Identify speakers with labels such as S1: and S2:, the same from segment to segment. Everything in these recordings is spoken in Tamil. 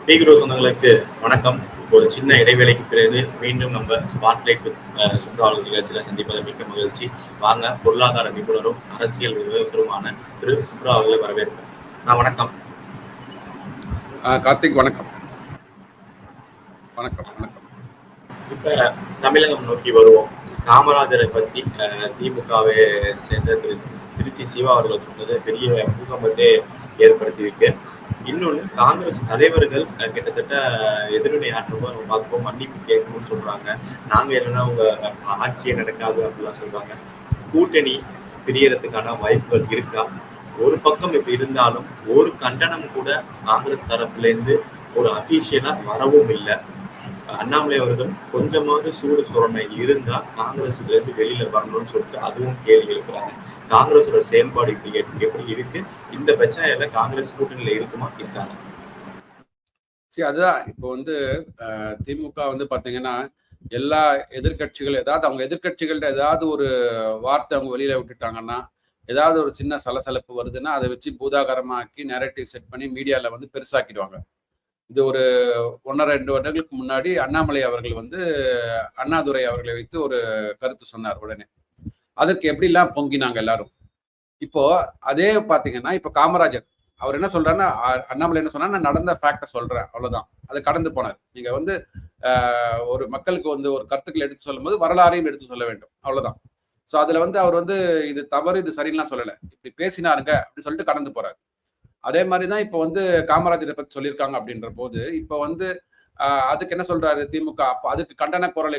S1: பீக்ரோ சொந்தங்களுக்கு வணக்கம். ஒரு சின்ன இடைவேளைக்கு பிறகு மீண்டும் நம்ம ஸ்பாட்லைட் சுற்றுலாளர் நிகழ்ச்சியில சந்திப்பதை மிக்க மகிழ்ச்சி. வாங்க, பொருளாதார நிபுணரும் அரசியல் விமர்சகருமான திரு சுப்ரா அவர்களை வரவேற்போம். வணக்கம்.
S2: கார்த்திக் வணக்கம். வணக்கம் வணக்கம்.
S1: இப்ப தமிழகம் நோக்கி வருவோம். காமராஜரை பத்தி திமுகவை சேர்ந்த திருச்சி சிவா அவர்கள் சொன்னது பெரிய பூகம்பத்தை ஏற்படுத்தியிருக்கு. இன்னொன்னு, காங்கிரஸ் தலைவர்கள் கிட்டத்தட்ட எதிர்வினை ஆற்றவும் நம்ம பார்ப்போம், மன்னிப்பு கேட்கணும்னு சொல்றாங்க. நாங்க என்னன்னா உங்க ஆட்சியே நடக்காது அப்படிலாம் சொல்றாங்க. கூட்டணி பிரியறதுக்கான வாய்ப்புகள் இருக்கா? ஒரு பக்கம் இப்படி இருந்தாலும் ஒரு கண்டனம் கூட காங்கிரஸ் தரப்புல இருந்து ஒரு அபிஷியலா வரவும் இல்லை. அண்ணாமலை அவர்கள் கொஞ்சமாவது சூடு சொரணை இருந்தா காங்கிரஸ் இதுல இருந்து வெளியில வரணும்னு சொல்லிட்டு அதுவும் கேள்வி எழுப்புறாங்க. காங்கிரஸோட செயல்பாடு எப்படி இருக்கு? இந்த பிரச்சனையில காங்கிரஸ் கூட்டணியில இருக்குமா இருக்காங்க?
S2: சரி, அதுதான் இப்போ வந்து திமுக வந்து பாத்தீங்கன்னா எல்லா எதிர்கட்சிகள் ஏதாவது அவங்க எதிர்கட்சிகள்ட்ட ஏதாவது ஒரு வார்த்தை அவங்க வெளியில விட்டுட்டாங்கன்னா, ஏதாவது ஒரு சின்ன சலசலப்பு வருதுன்னா அதை வச்சு பூதாகரமாக்கி நேரட்டிவ் செட் பண்ணி மீடியால வந்து பெருசாக்கிடுவாங்க. இது ஒரு 1-2 வருடங்களுக்கு முன்னாடி அண்ணாமலை அவர்கள் வந்து அண்ணாதுரை அவர்களை வைத்து ஒரு கருத்து சொன்னார். உடனே அதற்கு எப்படிலாம் பொங்கினாங்க எல்லாரும். இப்போ அதே பாத்தீங்கன்னா இப்ப காமராஜர் அவர் என்ன சொல்றாருன்னா, அண்ணாமலை என்ன சொன்னா, நான் நடந்த ஃபேக்ட சொல்றேன், அவ்வளவுதான். அதை கடந்து போனார். நீங்க வந்து ஒரு மக்களுக்கு வந்து ஒரு கருத்துக்களை எடுத்து சொல்லும் போது வரலாறையும் எடுத்து சொல்ல வேண்டும், அவ்வளவுதான். சோ அதுல வந்து அவர் வந்து இது தவறு இது சரின்னு சொல்லல, இப்படி பேசினாருங்க அப்படி சொல்லிட்டு கடந்து போறாரு. அதே மாதிரிதான் இப்ப வந்து காமராஜரை பத்தி சொல்லியிருக்காங்க அப்படின்ற போது இப்ப வந்து அதுக்கு என்ன சொல்றாரு திமுக, அதுக்கு கண்டன குரலை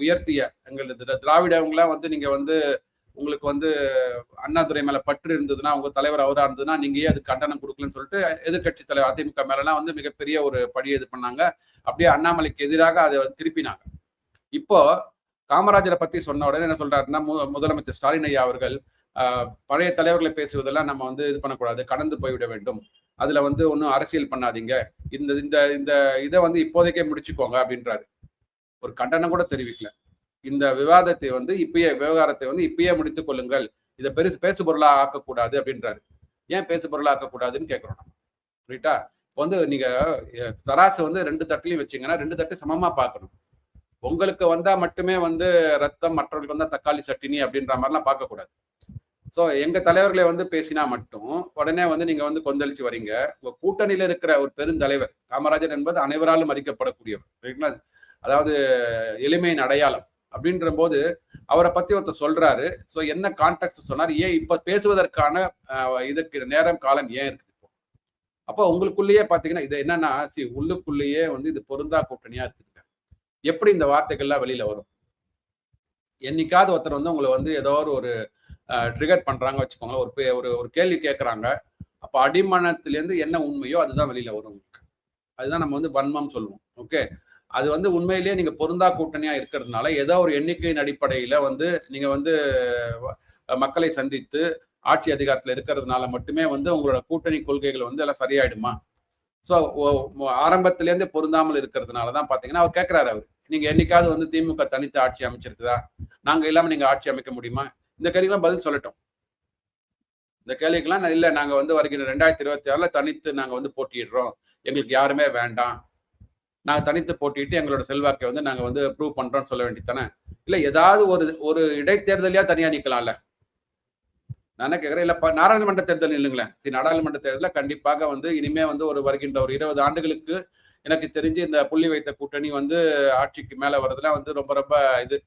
S2: உயர்த்திய எங்களது திராவிடவங்களாம் வந்து நீங்க வந்து உங்களுக்கு வந்து அண்ணாதுரை மேல பற்று இருந்ததுன்னா, உங்க தலைவர் அவரா இருந்ததுன்னா நீங்க ஏன் அதுக்கு கண்டனம் கொடுக்கலன்னு சொல்லிட்டு எதிர்கட்சி தலைவர் அதிமுக மேலாம் வந்து மிகப்பெரிய ஒரு படியை இது பண்ணாங்க. அப்படியே அண்ணாமலைக்கு எதிராக அதை திருப்பினாங்க. இப்போ காமராஜரை பத்தி சொன்ன உடனே என்ன சொல்றாருன்னா, முதலமைச்சர் ஸ்டாலின் ஐயா அவர்கள் பழைய தலைவர்களை பேசுவதெல்லாம் நம்ம வந்து இது பண்ணக்கூடாது, கடந்து போய்விட வேண்டும், அதுல வந்து ஒன்னும் அரசியல் பண்ணாதீங்க, இந்த இந்த இந்த இதை வந்து இப்போதைக்கே முடிச்சுக்கோங்க அப்படின்றாரு. ஒரு கண்டனம் கூட தெரிவிக்கல. இந்த விவாதத்தை வந்து விவகாரத்தை வந்து இப்பயே முடித்துக் கொள்ளுங்கள், இதை பேசு பொருளா ஆக்கக்கூடாது அப்படின்றாரு. ஏன் பேசு பொருளா ஆக்கக்கூடாதுன்னு கேட்கிறோம் நம்ம. ரைட்டா? இப்போ வந்து நீங்க சராசு வந்து 2 தட்டுலையும் வச்சீங்கன்னா 2 தட்டு சமமா பார்க்கணும். உங்களுக்கு வந்தா மட்டுமே வந்து ரத்தம், மற்றவர்களுக்கு வந்தா தக்காளி சட்டினி அப்படின்ற மாதிரிலாம் பார்க்கக்கூடாது. சோ எங்க தலைவர்களை வந்து பேசினா மட்டும் உடனே வந்து நீங்க வந்து கொந்தளிச்சு வரீங்க. உங்க கூட்டணியில இருக்கிற ஒரு பெருந்தலைவர் காமராஜர் என்பது அனைவராலும் மதிக்கப்படக்கூடியவர். அதாவது எளிமையின் அடையாளம் அப்படின்ற போது அவரை பத்தி ஒருத்தர் சொல்றாரு. சோ என்ன கான்டெக்ட் சொன்னார், ஏன் இப்ப பேசுவதற்கான இதுக்கு நேரம் காலம் ஏன் இருக்கு? அப்போ உங்களுக்குள்ளேயே பாத்தீங்கன்னா இது என்னன்னா, உள்ளுக்குள்ளேயே வந்து இது பொருந்தா கூட்டணியா இருக்குங்க. எப்படி இந்த வார்த்தைகள்லாம் வெளியில வரும்? என்னைக்காவது ஒருத்தர் வந்து உங்களை வந்து ஏதோ ஒரு ட்ரிகர் பண்றாங்க வச்சுக்கோங்க, ஒரு கேள்வி கேட்கறாங்க. அப்ப அடிமனத்திலேருந்து என்ன உண்மையோ அதுதான் வெளியில வரும். அதுதான் நம்ம வந்து வன்மம் சொல்லுவோம். ஓகே, அது வந்து உண்மையிலேயே நீங்க பொருந்தா கூட்டணியா இருக்கிறதுனால ஏதோ ஒரு எண்ணிக்கையின் அடிப்படையில வந்து நீங்க வந்து மக்களை சந்தித்து ஆட்சி அதிகாரத்தில் இருக்கிறதுனால மட்டுமே வந்து உங்களோட கூட்டணி கொள்கைகள் வந்து எல்லாம் சரியாயிடுமா? ஸோ ஆரம்பத்திலேருந்தே பொருந்தாமல் இருக்கிறதுனாலதான் பாத்தீங்கன்னா அவர் கேட்கிறாரு, அவர் நீங்க என்னைக்காவது வந்து திமுக தனித்து ஆட்சி அமைச்சிருக்குதா? நாங்க இல்லாம நீங்க ஆட்சி அமைக்க முடியுமா? இந்த கேள்விக்கெல்லாம் பதில் சொல்லட்டும். இந்த கேள்விக்கெல்லாம் இல்ல, நாங்க வந்து வருகிற 2026ல தனித்து நாங்க வந்து போட்டியிடுறோம், எங்களுக்கு யாருமே வேண்டாம், நாங்க தனித்து போட்டிட்டு எங்களோட செல்வாக்கை வந்து நாங்க வந்து ப்ரூவ் பண்றோம்னு சொல்ல வேண்டியதானே? இல்ல ஏதாவது ஒரு இடைத்தேர்தலையா தனியா நிக்கலாம்ல. நான் என்ன கேட்கிறேன், இல்ல நாடாளுமன்ற தேர்தல் இல்லைங்களேன். நாடாளுமன்ற தேர்தலில் கண்டிப்பாக வந்து இனிமே வந்து வருகின்ற ஒரு 20 ஆண்டுகளுக்கு எனக்கு தெரிஞ்சு இந்த புள்ளி வைத்த கூட்டணி வந்து ஆட்சிக்கு மேல வர்றதுலாம் வந்து ரொம்ப ரொம்ப இது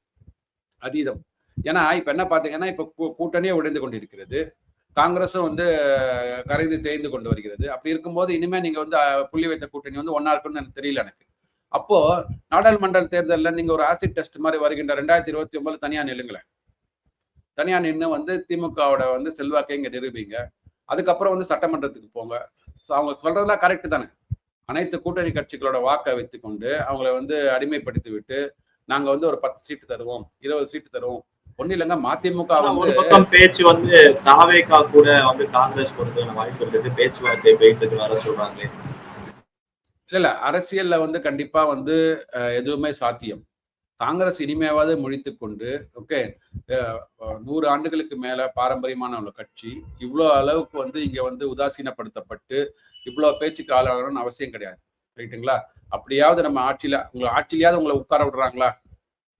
S2: அதீதம். ஏன்னா இப்ப என்ன பாத்தீங்கன்னா, இப்ப கூட்டணியே உடைந்து கொண்டிருக்கிறது, காங்கிரஸும் வந்து கரைந்து தேய்ந்து கொண்டு வருகிறது. அப்படி இருக்கும்போது இனிமே நீங்க வந்து புள்ளி வைத்த கூட்டணி வந்து ஒன்னா இருக்குன்னு எனக்கு தெரியல எனக்கு. அப்போ நாடாளுமன்ற தேர்தலில் நீங்க ஒரு ஆசிட் டெஸ்ட் மாதிரி வருகின்ற 2029 தனியா நில்லுங்களேன். தனியா நின்று வந்து திமுகவோட வந்து செல்வாக்கை இங்க நிரூபிங்க. அதுக்கப்புறம் வந்து சட்டமன்றத்துக்கு போங்க. ஸோ அவங்க சொல்றதெல்லாம் கரெக்ட் தானே? அனைத்து கூட்டணி கட்சிகளோட வாக்கை வைத்துக்கொண்டு அவங்களை வந்து அடிமைப்படுத்தி விட்டு நாங்க வந்து ஒரு 10 சீட்டு தருவோம், 20 சீட்டு தருவோம். ஒன்னும் இல்லைங்க, மதிமுக
S1: ஒரு பக்கம் பேச்சு வந்து தாவேகா கூட வந்து காங்கிரஸ் கொடுத்ததுன வாய்ப்பு இருக்குது, பேச்சுவார்த்தை போயிட்டு வர சொல்றாங்களே.
S2: இல்ல அரசியல்ல வந்து கண்டிப்பா வந்து எதுவுமே சாத்தியம். காங்கிரஸ் இனிமேவாவது முழித்துக் கொண்டு, ஓகே, 100 ஆண்டுகளுக்கு மேல பாரம்பரியமான உள்ள கட்சி இவ்வளவு அளவுக்கு வந்து இங்க வந்து உதாசீனப்படுத்தப்பட்டு இவ்வளவு பேச்சுக்கு ஆளாகணும்னு அவசியம் கிடையாது. ரைட்டுங்களா? அப்படியாவது நம்ம ஆட்சியிலயாவது உங்களை உட்கார விடுறாங்களா?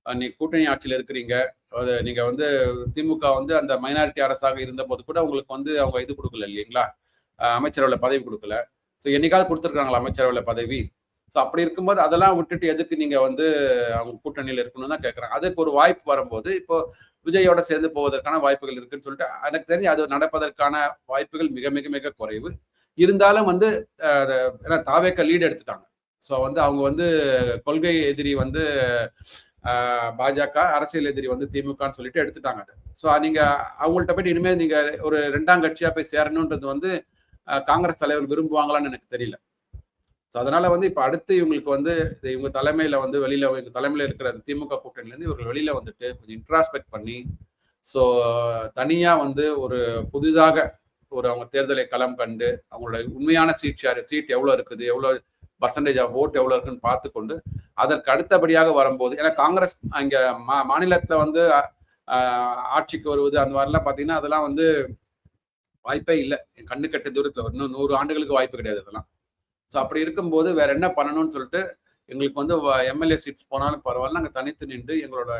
S2: நீ கூட்டணி ஆட்சியில் இருக்கிறீங்க. நீங்க வந்து திமுக வந்து அந்த மைனாரிட்டி அரசாக இருந்தபோது கூட உங்களுக்கு வந்து அவங்க இது கொடுக்கல இல்லைங்களா? அமைச்சரவையில பதவி கொடுக்கல. ஸோ என்னைக்காவது கொடுத்துருக்காங்களா அமைச்சரவையில பதவி? ஸோ அப்படி இருக்கும்போது அதெல்லாம் விட்டுட்டு எதுக்கு நீங்க வந்து அவங்க கூட்டணியில் இருக்கணும்னு தான் கேட்குறாங்க. அதுக்கு ஒரு வாய்ப்பு வரும்போது இப்போ விஜயோட சேர்ந்து போவதற்கான வாய்ப்புகள் இருக்குன்னு சொல்லிட்டு எனக்கு தெரிஞ்சு அது நடப்பதற்கான வாய்ப்புகள் மிக மிக மிக குறைவு. இருந்தாலும் வந்து ஏன்னா தாவேக்க லீட் எடுத்துட்டாங்க. ஸோ வந்து அவங்க வந்து கொள்கை எதிரி வந்து பாஜக, அரசியல் எதிரி வந்து திமுகன்னு சொல்லிட்டு எடுத்துட்டாங்க அது. ஸோ நீங்க அவங்கள்ட்ட போயிட்டு இனிமேல் நீங்க ஒரு 2ஆம் கட்சியா போய் சேரணுன்றது வந்து காங்கிரஸ் தலைவர் விரும்புவாங்களான்னு எனக்கு தெரியல. ஸோ அதனால வந்து இப்ப அடுத்து இவங்களுக்கு வந்து இவங்க தலைமையில வந்து இவங்க தலைமையில இருக்கிற திமுக கூட்டணியிலேருந்து இவர்கள் வெளியில வந்துட்டு கொஞ்சம் இன்ட்ராஸ்பெக்ட் பண்ணி ஸோ தனியா வந்து ஒரு புதிதாக அவங்க தேர்தலை களம் கண்டு அவங்களோட உண்மையான சீட் எவ்வளவு இருக்குது, எவ்வளவு பர்சன்டேஜ் ஆஃப் ஓட் எவ்வளவு இருக்குன்னு பார்த்து கொண்டு அதற்கு அடுத்தபடியாக வரும்போது, ஏன்னா காங்கிரஸ் இங்க மாநிலத்துல வந்து ஆட்சிக்கு வருவது அந்த மாதிரிலாம் பாத்தீங்கன்னா அதெல்லாம் வந்து வாய்ப்பே இல்லை. கண்ணு கட்ட தூரத்துல இன்னும் 100 ஆண்டுகளுக்கு வாய்ப்பு கிடையாது அதெல்லாம். ஸோ அப்படி இருக்கும்போது வேற என்ன பண்ணணும்னு சொல்லிட்டு எங்களுக்கு வந்து எம்எல்ஏ சீட்ஸ் போனாலும் பரவாயில்ல, நாங்கள் தனித்து நின்று எங்களோட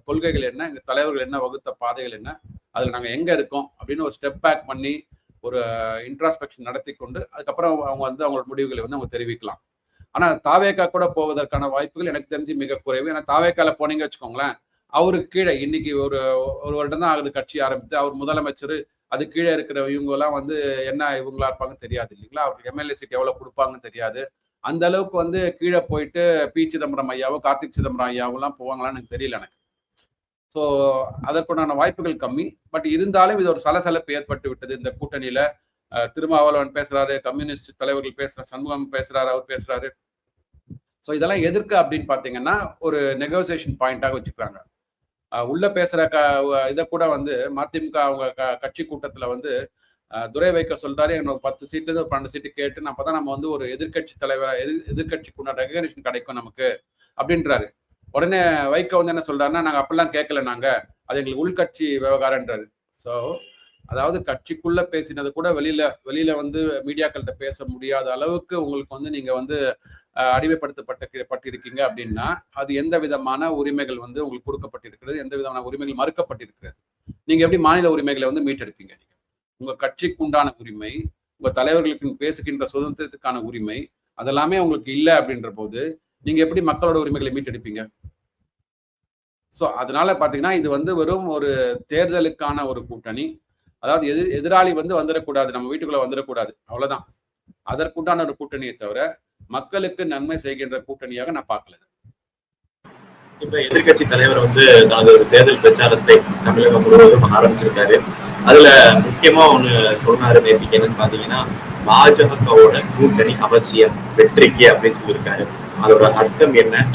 S2: கொள்கைகள் என்ன, எங்கள் தலைவர்கள் என்ன வகுத்த பாதைகள் என்ன, அதில் நாங்கள் எங்கே இருக்கோம் அப்படின்னு ஒரு ஸ்டெப் பேக் பண்ணி ஒரு இன்ட்ராஸ்பெக்ஷன் நடத்தி கொண்டு அதுக்கப்புறம் அவங்க வந்து அவங்களோட முடிவுகளை வந்து அவங்க தெரிவிக்கலாம். ஆனால் தாவேக்கா கூட போவதற்கான வாய்ப்புகள் எனக்கு தெரிஞ்சு மிக குறைவு. ஏன்னா தாவேக்கால போனீங்க வச்சுக்கோங்களேன், அவருக்கு கீழே இன்னைக்கு ஒரு வருடம் தான் ஆகுது கட்சி ஆரம்பித்து, அவர் முதலமைச்சர், அது கீழே இருக்கிற இவங்க எல்லாம் வந்து என்ன இவங்களா இருப்பாங்கன்னு தெரியாது இல்லைங்களா? அவருக்கு எம்எல்ஏ சீட் எவ்வளவு கொடுப்பாங்கன்னு தெரியாது. அந்த அளவுக்கு வந்து கீழே போயிட்டு பி சிதம்பரம் ஐயாவோ கார்த்திக் சிதம்பரம் ஐயாவோ எல்லாம் போவாங்களான்னு எனக்கு தெரியல எனக்கு. ஸோ அதற்குண்டான வாய்ப்புகள் கம்மி. பட் இருந்தாலும் இது ஒரு சலசலப்பு ஏற்பட்டு விட்டது இந்த கூட்டணியில. திருமாவளவன் பேசுறாரு, கம்யூனிஸ்ட் தலைவர்கள் பேசுறாரு, சண்முகம் பேசுறாரு, அவர் பேசுறாரு. ஸோ இதெல்லாம் எதற்கு அப்படின்னு பாத்தீங்கன்னா ஒரு நெகோசியேஷன் பாயிண்டாக வச்சுக்கிறாங்க. உள்ள பேசுற இதை கூட வந்து மதிமுக அவங்க கட்சி கூட்டத்துல வந்து துரை வைக்க சொல்றாரு, எனக்கு 10 சீட்டு 12 சீட்டு கேட்டு அப்பதான் நம்ம வந்து ஒரு எதிர்கட்சி தலைவர் எதிர்கட்சிக்குள்ள ரெகக்னேஷன் கிடைக்கும் நமக்கு அப்படின்றாரு. உடனே வைக்க வந்து என்ன சொல்றாருன்னா, நாங்க அப்படிலாம் கேட்கல, அது எங்களுக்கு உள்கட்சி விவகாரம்ன்றாரு. ஸோ அதாவது கட்சிக்குள்ள பேசினது கூட வெளியில வந்து மீடியாக்கள்கிட்ட பேச முடியாத அளவுக்கு உங்களுக்கு வந்து நீங்க வந்து அடிமைப்படுத்தப்பட்டிருக்கீங்க அப்படின்னா அது எந்த விதமான உரிமைகள் வந்து உங்களுக்கு கொடுக்கப்பட்டிருக்கிறது, எந்த விதமான உரிமைகள் மறுக்கப்பட்டிருக்கிறது, நீங்க எப்படி மாநில உரிமைகளை வந்து மீட்டெடுப்பீங்க? நீங்க உங்க கட்சிக்கு உண்டான உரிமை, உங்க தலைவர்களுக்கு பேசுகின்ற சுதந்திரத்துக்கான உரிமை அதெல்லாமே உங்களுக்கு இல்லை அப்படின்ற போது நீங்க எப்படி மக்களோட உரிமைகளை மீட்டெடுப்பீங்க? ஸோ அதனால பாத்தீங்கன்னா இது வந்து வெறும் ஒரு தேர்தலுக்கான ஒரு கூட்டணி. அதாவது எதிராளி வந்து வந்துடக்கூடாது, நம்ம வீட்டுக்குள்ள வந்துடக்கூடாது, அவ்வளவுதான். அதற்குண்டான ஒரு கூட்டணியை தவிர மக்களுக்கு நன்மை செய்கின்ற கூட்டணியாக நான் பார்க்கல.
S1: இப்ப எதிர்கட்சி தலைவர் வந்து தனது ஒரு தேர்தல் பிரச்சாரத்தை தமிழகம் முழுவதும் ஆரம்பிச்சிருக்காரு. அதுல முக்கியமா ஒண்ணு சொன்னாரு நேற்றுக்கு, என்னன்னு பாத்தீங்கன்னா பாஜகவோட கூட்டணி அவசியம் வெற்றிக்கு அப்படின்னு சொல்லியிருக்காரு. அதோட அர்த்தம் என்ன?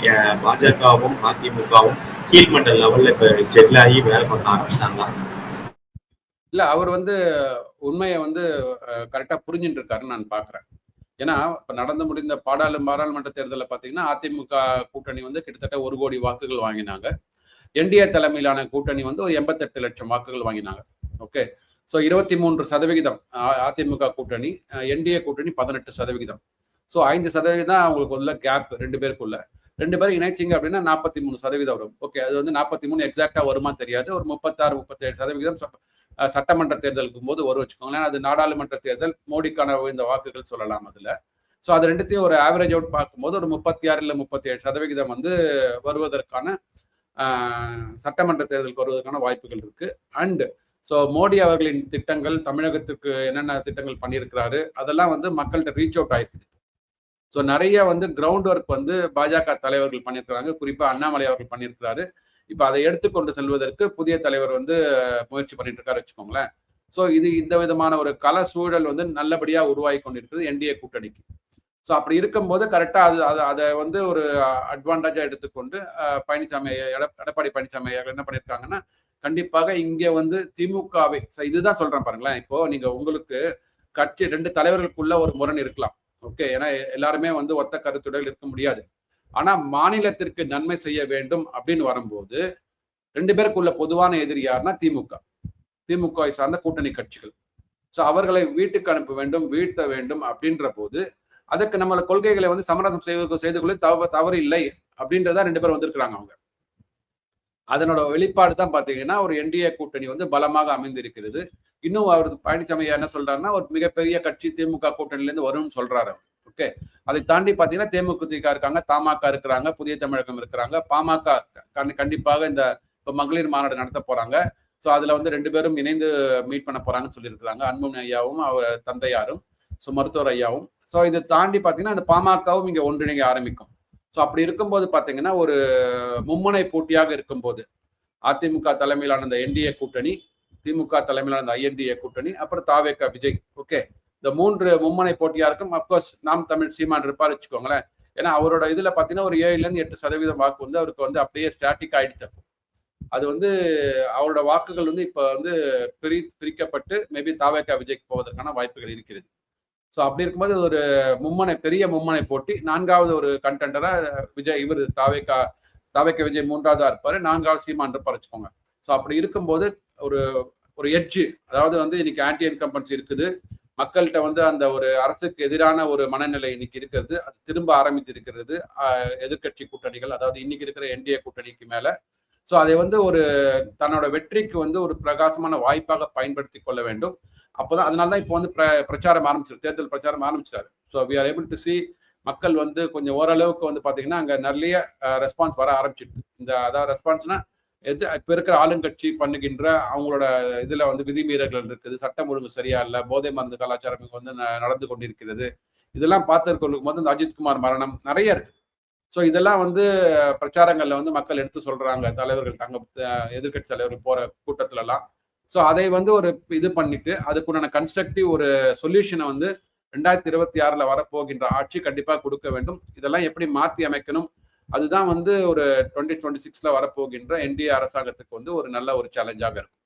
S1: பாஜகவும் அதிமுகவும் கீழ்மட்ட லெவல்ல இப்ப செல்லாகி வேலை பார்க்க ஆரம்பிச்சிட்டாங்களா?
S2: இல்ல, அவர் வந்து உண்மையை வந்து கரெக்டா புரிஞ்சுட்டு இருக்காருன்னு நான் பாக்குறேன். ஏன்னா இப்ப நடந்து முடிந்த பாராளுமன்ற தேர்தலில் பாத்தீங்கன்னா அதிமுக கூட்டணி வந்து கிட்டத்தட்ட 1 கோடி வாக்குகள் வாங்கினாங்க. என்டிஏ தலைமையிலான கூட்டணி வந்து ஒரு 88 லட்சம் வாக்குகள் வாங்கினாங்க. ஓகே, ஸோ 23% அதிமுக கூட்டணி, என்டிஏ கூட்டணி 18%. ஸோ 5% அவங்களுக்கு உள்ள கேப் 2 பேருக்குள்ள. 2 பேரும் இணைச்சிங்க அப்படின்னா 43% வரும். ஓகே, அது வந்து 43 எக்ஸாக்டா வருமா தெரியாது, ஒரு 36-37% சட்டமன்ற தேர்தலுக்கு போது வரும் வச்சுக்கோங்களேன். அது நாடாளுமன்ற தேர்தல், மோடிக்கான விழுந்த வாக்குகள் சொல்லலாம் அதுல. ஸோ அது ரெண்டுத்தையும் ஒரு ஆவரேஜ் அவுட் பார்க்கும்போது ஒரு 36 இல்லை 37% வந்து வருவதற்கான சட்டமன்ற தேர்தலுக்கு வருவதற்கான வாய்ப்புகள் இருக்கு. அண்ட் ஸோ மோடி அவர்களின் திட்டங்கள், தமிழகத்துக்கு என்னென்ன திட்டங்கள் பண்ணியிருக்கிறாரு அதெல்லாம் வந்து மக்கள்கிட்ட ரீச் அவுட் ஆயிருக்கு. ஸோ நிறைய வந்து கிரவுண்ட் ஒர்க் வந்து பாஜக தலைவர்கள் பண்ணியிருக்கிறாங்க, குறிப்பா அண்ணாமலை அவர்கள் பண்ணியிருக்கிறாரு. இப்ப அதை எடுத்துக்கொண்டு செல்வதற்கு புதிய தலைவர் வந்து முயற்சி பண்ணிட்டு இருக்காரு வச்சுக்கோங்களேன். ஸோ இந்த விதமான ஒரு கள சூழல் வந்து நல்லபடியா உருவாகி கொண்டிருக்கிறது என்டிஏ கூட்டணிக்கு. ஸோ அப்படி இருக்கும்போது கரெக்டா அதை வந்து ஒரு அட்வான்டேஜா எடுத்துக்கொண்டு எடப்பாடி பழனிசாமி என்ன பண்ணியிருக்காங்கன்னா, கண்டிப்பாக இங்க வந்து திமுகவை இதுதான் சொல்றேன் பாருங்களேன். இப்போ நீங்க உங்களுக்கு கட்சி 2 தலைவர்களுக்குள்ள ஒரு முரண் இருக்கலாம். ஓகே, ஏன்னா எல்லாருமே வந்து ஒத்த கருத்துடன் இருக்க முடியாது. ஆனா மாநிலத்திற்கு நன்மை செய்ய வேண்டும் அப்படின்னு வரும்போது 2 பேருக்குள்ள பொதுவான எதிரி யாருன்னா திமுக சார்ந்த கூட்டணி கட்சிகள். ஸோ அவர்களை வீட்டுக்கு அனுப்ப வேண்டும், வீழ்த்த வேண்டும் அப்படின்ற போது அதுக்கு நம்மள கொள்கைகளை வந்து சமரசம் செய்து கொள்ள தவறு இல்லை அப்படின்றதா 2 பேரும் வந்திருக்கிறாங்க அவங்க. அதனோட வெளிப்பாடு தான் பாத்தீங்கன்னா ஒரு என்டிஏ கூட்டணி வந்து பலமாக அமைந்திருக்கிறது. இன்னும் அவர் பழனிசாமி என்ன சொல்றாருன்னா ஒரு மிகப்பெரிய கட்சி திமுக கூட்டணியில இருந்து வரும்னு சொல்றாரு. ஓகே, அதை தாண்டி பாத்தீங்கன்னா தேமுதிக இருக்காங்க, தமாக இருக்கிறாங்க, புதிய தமிழகம் இருக்கிறாங்க, பாமக கண்டிப்பாக இந்த இப்ப மகளிர் மாநாடு நடத்த போறாங்க. ஸோ அதுல வந்து 2 பேரும் இணைந்து மீட் பண்ண போறாங்கன்னு சொல்லியிருக்கிறாங்க. அன்புமணி ஐயாவும் அவர் தந்தையாரும், ஸோ மருத்துவர் ஐயாவும். ஸோ இதை தாண்டி பாத்தீங்கன்னா அந்த பாமகவும் இங்க ஒன்றிணைய ஆரம்பிக்கும். ஸோ அப்படி இருக்கும்போது பாத்தீங்கன்னா ஒரு மும்முனை போட்டியாக இருக்கும்போது அதிமுக தலைமையிலான அந்த என்டிஏ கூட்டணி, திமுக தலைமையிலான அந்த ஐஎன்டிஏ கூட்டணி, அப்புறம் தாவேக விஜய். ஓகே, இந்த 3 மும்முனை போட்டியா இருக்கும். அப்கோர்ஸ் நாம் தமிழ் சீமான் இருப்பார் வச்சுக்கோங்களேன். ஏன்னா அவரோட இதுல பாத்தீங்கன்னா ஒரு 7-8% வாக்கு வந்து அவருக்கு வந்து அப்படியே ஸ்டாட்டிக் ஆயிடுச்சு. அது வந்து அவரோட வாக்குகள் வந்து இப்ப வந்து பிரிக்கப்பட்டு மேபி தாவேக விஜய்க்கு போவதற்கான வாய்ப்புகள் இருக்கிறது. ஸோ அப்படி இருக்கும்போது ஒரு பெரிய மும்முனை போட்டி. 4வது ஒரு கண்டெண்டரா விஜய், இவர் தாவேக விஜய் 3வதா இருப்பாரு, 4வது சீமான் இருப்பார் வச்சுக்கோங்க. ஸோ அப்படி இருக்கும்போது ஒரு எட்ஜ், அதாவது வந்து இன்னைக்கு ஆன்டி இன்கம்பன்சி இருக்குது, மக்கள்கிட்ட வந்து அந்த ஒரு அரசுக்கு எதிரான ஒரு மனநிலை இன்னைக்கு இருக்கிறது, அது திரும்ப ஆரம்பித்திருக்கிறது எதிர்கட்சி கூட்டணிகள், அதாவது இன்னைக்கு இருக்கிற என்டிஏ கூட்டணிக்கு மேல. ஸோ அதை வந்து ஒரு தன்னோட வெற்றிக்கு வந்து ஒரு பிரகாசமான வாய்ப்பாக பயன்படுத்தி கொள்ள வேண்டும். அப்போதான், அதனாலதான் இப்போ வந்து பிரச்சாரம் ஆரம்பிச்சிரு, தேர்தல் பிரச்சாரம் ஆரம்பிச்சிட்டாரு. So we are able to see மக்கள் வந்து கொஞ்சம் ஓரளவுக்கு வந்து பாத்தீங்கன்னா அங்க நிறைய ரெஸ்பான்ஸ் வர ஆரம்பிச்சிருக்கு. அதாவது ரெஸ்பான்ஸ்னா இப்ப இருக்கிற ஆளுங்கட்சி பண்ணுகின்ற அவங்களோட இதுல வந்து விதிமீறல்கள் இருக்குது, சட்டம் ஒழுங்கு சரியா இல்லை, போதை மருந்து கலாச்சாரம் இங்க வந்து நடந்து கொண்டிருக்கிறது. இதெல்லாம் பார்த்துருக்கும் போது இந்த அஜித்குமார் மரணம் நிறைய இருக்கு. ஸோ இதெல்லாம் வந்து பிரச்சாரங்கள்ல வந்து மக்கள் எடுத்து சொல்றாங்க, தலைவர்கள் அங்க எதிர்கட்சி தலைவர்கள் போற கூட்டத்துல எல்லாம். ஸோ அதை வந்து ஒரு இது பண்ணிட்டு அதுக்குண்டான கன்ஸ்ட்ரக்டிவ் ஒரு சொல்யூஷனை வந்து 2026 வரப்போகின்ற ஆட்சி கண்டிப்பா கொடுக்க வேண்டும். இதெல்லாம் எப்படி மாற்றி அமைக்கணும், அதுதான் வந்து ஒரு 2026 வரப்போகின்ற என்டிஏ அரசாங்கத்துக்கு வந்து ஒரு நல்ல ஒரு சேலஞ்சாக இருக்கும்.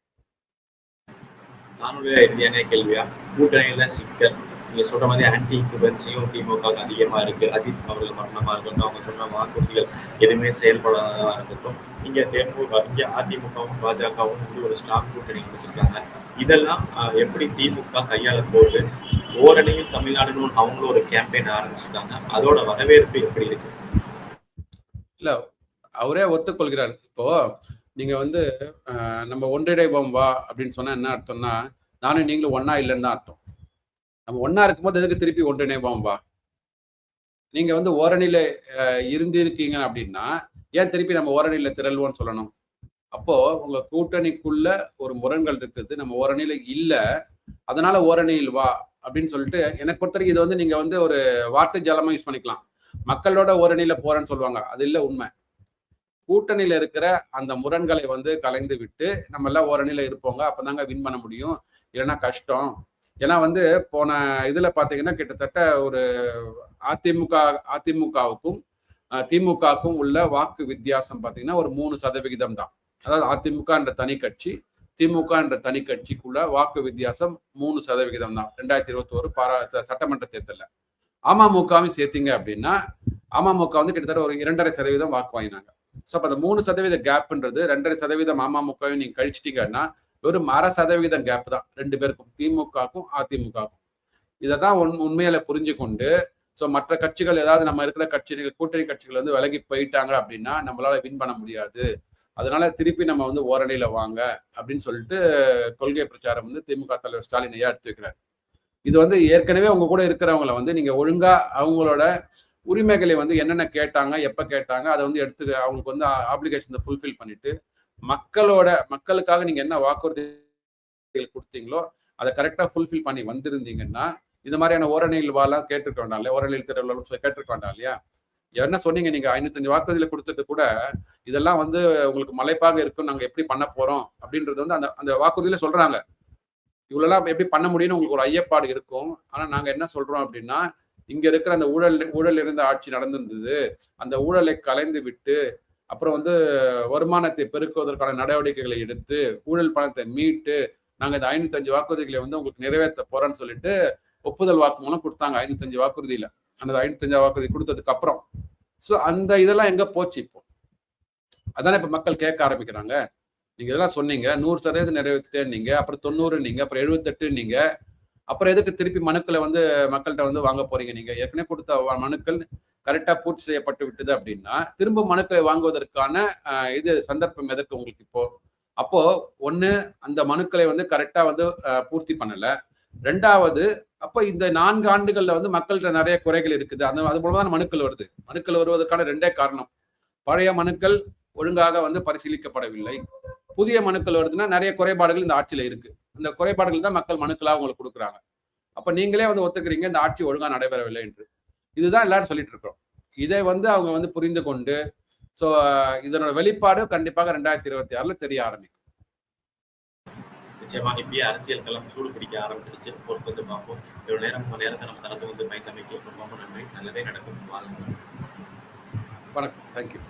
S1: நானுடைய இறுதியான கேள்வியா, கூட்டணியில சிக்கல், நீங்க சொல்ற மாதிரி ஆன்டி இன்குபன்சியும் திமுக அதிகமா இருக்கு, அஜித் அவர்கள் மரணமா இருக்கட்டும், அவங்க சொன்ன வாக்குறுதிகள் எதுவுமே செயல்படாததா இருக்கட்டும், இங்க அதிமுகவும் பாஜகவும் வந்து ஒரு ஸ்ட்ராங் கூட்டணி வச்சிருக்காங்க. இதெல்லாம் எப்படி திமுக கையாள போகுது? ஓரணியில் தமிழ்நாடுன்னு அவங்களும் ஒரு கேம்பெயின் ஆரம்பிச்சிருக்காங்க, அதோட வரவேற்பு எப்படி இருக்கு?
S2: இல்ல, அவரே ஒத்துக்கொள்கிறார். இப்போ நீங்க வந்து நம்ம ஒன்றிணைவோம் வா அப்படின்னு சொன்னா என்ன அர்த்தம்னா, நானும் நீங்களும் ஒன்னா இல்லைன்னு தான் அர்த்தம். நம்ம ஒன்னா இருக்கும்போது எதுக்கு திருப்பி ஒன்றிணைவோம் வா? நீங்க வந்து ஓரணியில இருந்திருக்கீங்க அப்படின்னா ஏன் திருப்பி நம்ம ஓரணியில திரள்வோம்னு சொல்லணும்? அப்போ உங்க கூட்டணிக்குள்ள ஒரு முரண்கள் இருக்குது, நம்ம ஓரணியில இல்ல, அதனால ஓரணியில் வா அப்படின்னு சொல்லிட்டு, எனக்கு பொறுத்தவரைக்கும் இது வந்து நீங்க வந்து ஒரு வார்த்தை ஜாலமா யூஸ் பண்ணிக்கலாம். மக்களோட ஓரணியில போறேன்னு சொல்லுவாங்க, அது இல்ல உண்மை. கூட்டணியில இருக்கிற அந்த முரண்களை வந்து கலைந்து விட்டு நம்ம எல்லாம் ஓரணியில இருப்போங்க, அப்பதாங்க வின் பண்ண முடியும், இல்லைன்னா கஷ்டம். ஏன்னா வந்து போன இதுல பாத்தீங்கன்னா கிட்டத்தட்ட ஒரு அதிமுகவுக்கும் திமுகவுக்கும் உள்ள வாக்கு வித்தியாசம் பாத்தீங்கன்னா ஒரு 3% தான். அதாவது அதிமுக என்ற தனி கட்சி, திமுக என்ற தனி கட்சிக்குள்ள வாக்கு வித்தியாசம் 3% தான் 2021 சட்டமன்ற தேர்தலில். அமமுகவும் சேர்த்தீங்க அப்படின்னா அமமுக வந்து கிட்டத்தட்ட ஒரு 2.5% வாக்கு வாங்கினாங்க. ஸோ அப்போ அந்த 3% கேப்ன்றது 2.5% அமமுகவும் நீங்க கழிச்சிட்டீங்கன்னா வெறும் 0.5% கேப் தான் 2 பேருக்கும், திமுகவுக்கும் அதிமுகவுக்கும். இதை தான் உண்மையில புரிஞ்சு கொண்டு, ஸோ மற்ற கட்சிகள் ஏதாவது நம்ம இருக்கிற கட்சிகள் கூட்டணி கட்சிகள் வந்து விலகி போயிட்டாங்க அப்படின்னா நம்மளால வின் பண்ண முடியாது, அதனால திருப்பி நம்ம வந்து ஓரணியில வாங்க அப்படின்னு சொல்லிட்டு கொள்கை பிரச்சாரம் வந்து திமுக தலைவர் ஸ்டாலின் ஐயா எடுத்து வைக்கிறார். இது வந்து ஏற்கனவே உங்க கூட இருக்கிறவங்களை வந்து நீங்க ஒழுங்கா அவங்களோட உரிமைகளை வந்து என்னென்ன கேட்டாங்க, எப்ப கேட்டாங்க, அதை வந்து எடுத்து அவங்களுக்கு வந்து ஆப்ளிகேஷன் ஃபுல்ஃபில் பண்ணிட்டு மக்களுக்காக நீங்க என்ன வாக்குறுதிகள் கொடுத்தீங்களோ அதை கரெக்டா ஃபுல்ஃபில் பண்ணி வந்திருந்தீங்கன்னா இந்த மாதிரியான ஓரணியில் வாலாம் கேட்டிருக்க வேண்டாம் இல்லையா, ஓரணியில் திரளும் கேட்டிருக்க வேண்டாம் இல்லையா? என்ன சொன்னீங்க நீங்க 505 வாக்குறுதியில கொடுத்துட்டு கூட இதெல்லாம் வந்து உங்களுக்கு மலைப்பாக இருக்கும், நாங்க எப்படி பண்ண போறோம் அப்படின்றது வந்து அந்த வாக்குறுதியில சொல்றாங்க. இவ்வளவு எப்படி பண்ண முடியும்னு உங்களுக்கு ஒரு ஐயப்பாடு இருக்கும். ஆனா நாங்க என்ன சொல்றோம் அப்படின்னா, இங்க இருக்கிற அந்த ஊழல் இருந்த ஆட்சி நடந்திருந்தது, அந்த ஊழலை கலைந்து விட்டு அப்புறம் வந்து வருமானத்தை பெருக்குவதற்கான நடவடிக்கைகளை எடுத்து ஊழல் பணத்தை மீட்டு நாங்க இந்த 505 வாக்குறுதிகளை வந்து உங்களுக்கு நிறைவேற்ற போறோம்னு சொல்லிட்டு ஒப்புதல் வாக்கு மூலம் கொடுத்தாங்க 505 வாக்குறுதியில. அந்த 505 வாக்குறுதி கொடுத்ததுக்கு அப்புறம் ஸோ அந்த இதெல்லாம் எங்க போச்சு? இப்போ அதானே இப்ப மக்கள் கேட்க ஆரம்பிக்கிறாங்க. நீங்க இதெல்லாம் சொன்னீங்க, 100% நிறைவேற்றிட்டே நீங்க, அப்புறம் 90 நீங்க, அப்புறம் 78 நீங்க, அப்புறம் எதுக்கு திருப்பி மனுக்களை வந்து மக்கள்கிட்ட வந்து வாங்க போறீங்க? நீங்க ஏற்கனவே கொடுத்த மனுக்கள் கரெக்டா பூர்த்தி செய்யப்பட்டு விட்டது அப்படின்னா திரும்ப மனுக்களை வாங்குவதற்கான இது சந்தர்ப்பம் எதற்கு உங்களுக்கு இப்போ? அப்போ ஒண்ணு அந்த மனுக்களை வந்து கரெக்டா வந்து பூர்த்தி பண்ணல. 2வது அப்ப இந்த 4 ஆண்டுகள்ல வந்து மக்கள்கிட்ட நிறைய குறைகள் இருக்குது. அது மூலமா தான் மனுக்கள் வருது. மனுக்கள் வருவதற்கான 2 காரணம். பழைய மனுக்கள் ஒழுங்காக வந்து பரிசீலிக்கப்படவில்லை. புதிய மனுக்கள் வருதுன்னா நிறைய குறைபாடுகள் இந்த ஆட்சியில இருக்கு. அந்த குறைபாடுகள் தான் மக்கள் மனுக்களா உங்களுக்கு கொடுக்குறாங்க. அப்ப நீங்களே வந்து ஒத்துக்கிறீங்க இந்த ஆட்சி ஒழுங்கா நடைபெறவில்லை என்று. இதுதான் எல்லாரும் சொல்லிட்டு இருக்கோம். இதை வந்து அவங்க வந்து புரிந்து கொண்டு சோ இதனோட வெளிப்பாடு கண்டிப்பாக 2026ல தெரிய ஆரம்பிக்கும்.
S1: நிச்சயமா இப்படியே அரசியல் களம் சூடு பிடிக்க ஆரம்பிச்சிருச்சு. பொறுத்து வந்து பார்ப்போம். இவ்வளவு நேரம் உங்க நேரத்தை நம்ம தளர்த்து வந்து பயந்தமைக்கு ரொம்ப நன்றி. நல்லதே நடக்கும்.
S2: வணக்கம். தேங்க்யூ.